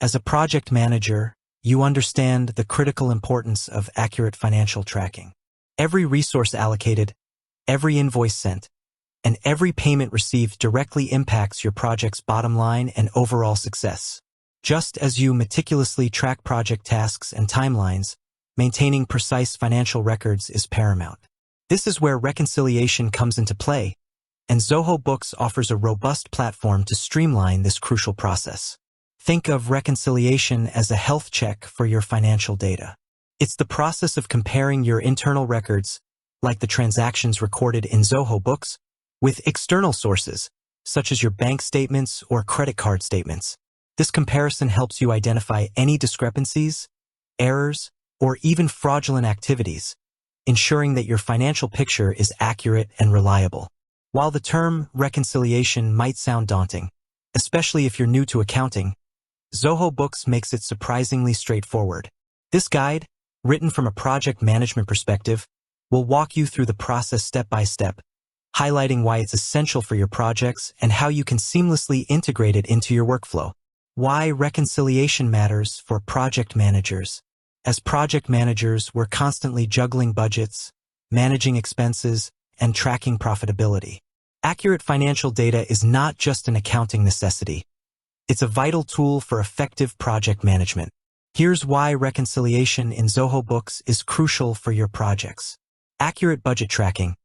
As a project manager, you understand the critical importance of accurate financial tracking. Every resource allocated, every invoice sent, and every payment received directly impacts your project's bottom line and overall success. Just as you meticulously track project tasks and timelines, maintaining precise financial records is paramount. This is where reconciliation comes into play, and Zoho Books offers a robust platform to streamline this crucial process. Think of reconciliation as a health check for your financial data. It's the process of comparing your internal records, like the transactions recorded in Zoho Books, with external sources, such as your bank statements or credit card statements. This comparison helps you identify any discrepancies, errors, or even fraudulent activities, ensuring that your financial picture is accurate and reliable. While the term reconciliation might sound daunting, especially if you're new to accounting, Zoho Books makes it surprisingly straightforward. This guide, written from a project management perspective, will walk you through the process step by step, highlighting why it's essential for your projects and how you can seamlessly integrate it into your workflow. Why reconciliation matters for project managers. As project managers, we're constantly juggling budgets, managing expenses, and tracking profitability. Accurate financial data is not just an accounting necessity. It's a vital tool for effective project management. Here's why reconciliation in Zoho Books is crucial for your projects. Accurate budget tracking.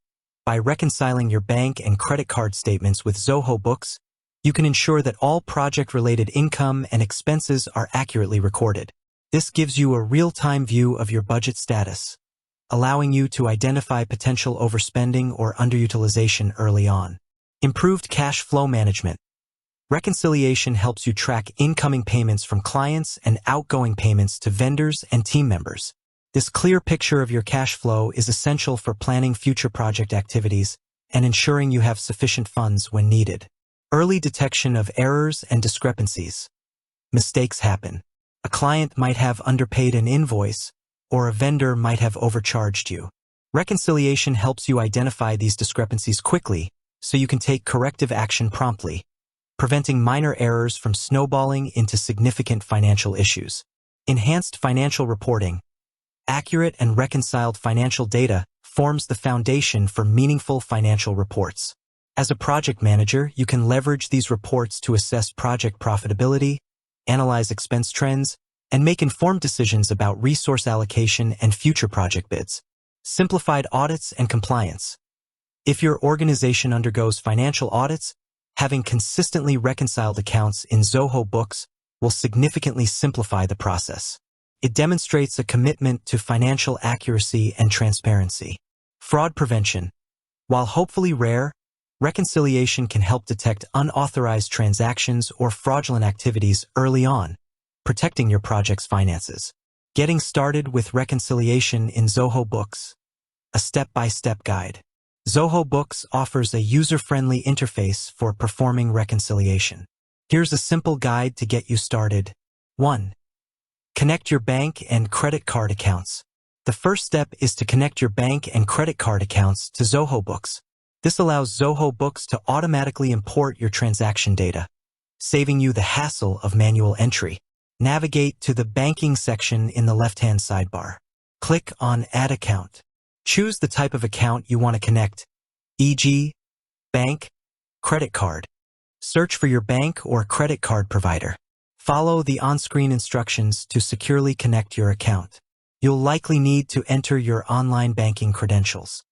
By reconciling your bank and credit card statements with Zoho Books, you can ensure that all project-related income and expenses are accurately recorded. This gives you a real-time view of your budget status, allowing you to identify potential overspending or underutilization early on. Improved cash flow management. Reconciliation helps you track incoming payments from clients and outgoing payments to vendors and team members. This clear picture of your cash flow is essential for planning future project activities and ensuring you have sufficient funds when needed. Early detection of errors and discrepancies. Mistakes happen. A client might have underpaid an invoice, or a vendor might have overcharged you. Reconciliation helps you identify these discrepancies quickly so you can take corrective action promptly, preventing minor errors from snowballing into significant financial issues. Enhanced financial reporting. Accurate and reconciled financial data forms the foundation for meaningful financial reports. As a project manager, you can leverage these reports to assess project profitability, analyze expense trends, and make informed decisions about resource allocation and future project bids. Simplified audits and compliance. If your organization undergoes financial audits, having consistently reconciled accounts in Zoho Books will significantly simplify the process. It demonstrates a commitment to financial accuracy and transparency. Fraud prevention. While hopefully rare, reconciliation can help detect unauthorized transactions or fraudulent activities early on, protecting your project's finances. Getting started with reconciliation in Zoho Books. A step-by-step guide. Zoho Books offers a user-friendly interface for performing reconciliation. Here's a simple guide to get you started. 1. Connect your bank and credit card accounts. The first step is to connect your bank and credit card accounts to Zoho Books. This allows Zoho Books to automatically import your transaction data, saving you the hassle of manual entry. Navigate to the banking section in the left-hand sidebar. Click on Add Account. Choose the type of account you want to connect, e.g., bank, credit card. Search for your bank or credit card provider. Follow the on-screen instructions to securely connect your account. You'll likely need to enter your online banking credentials.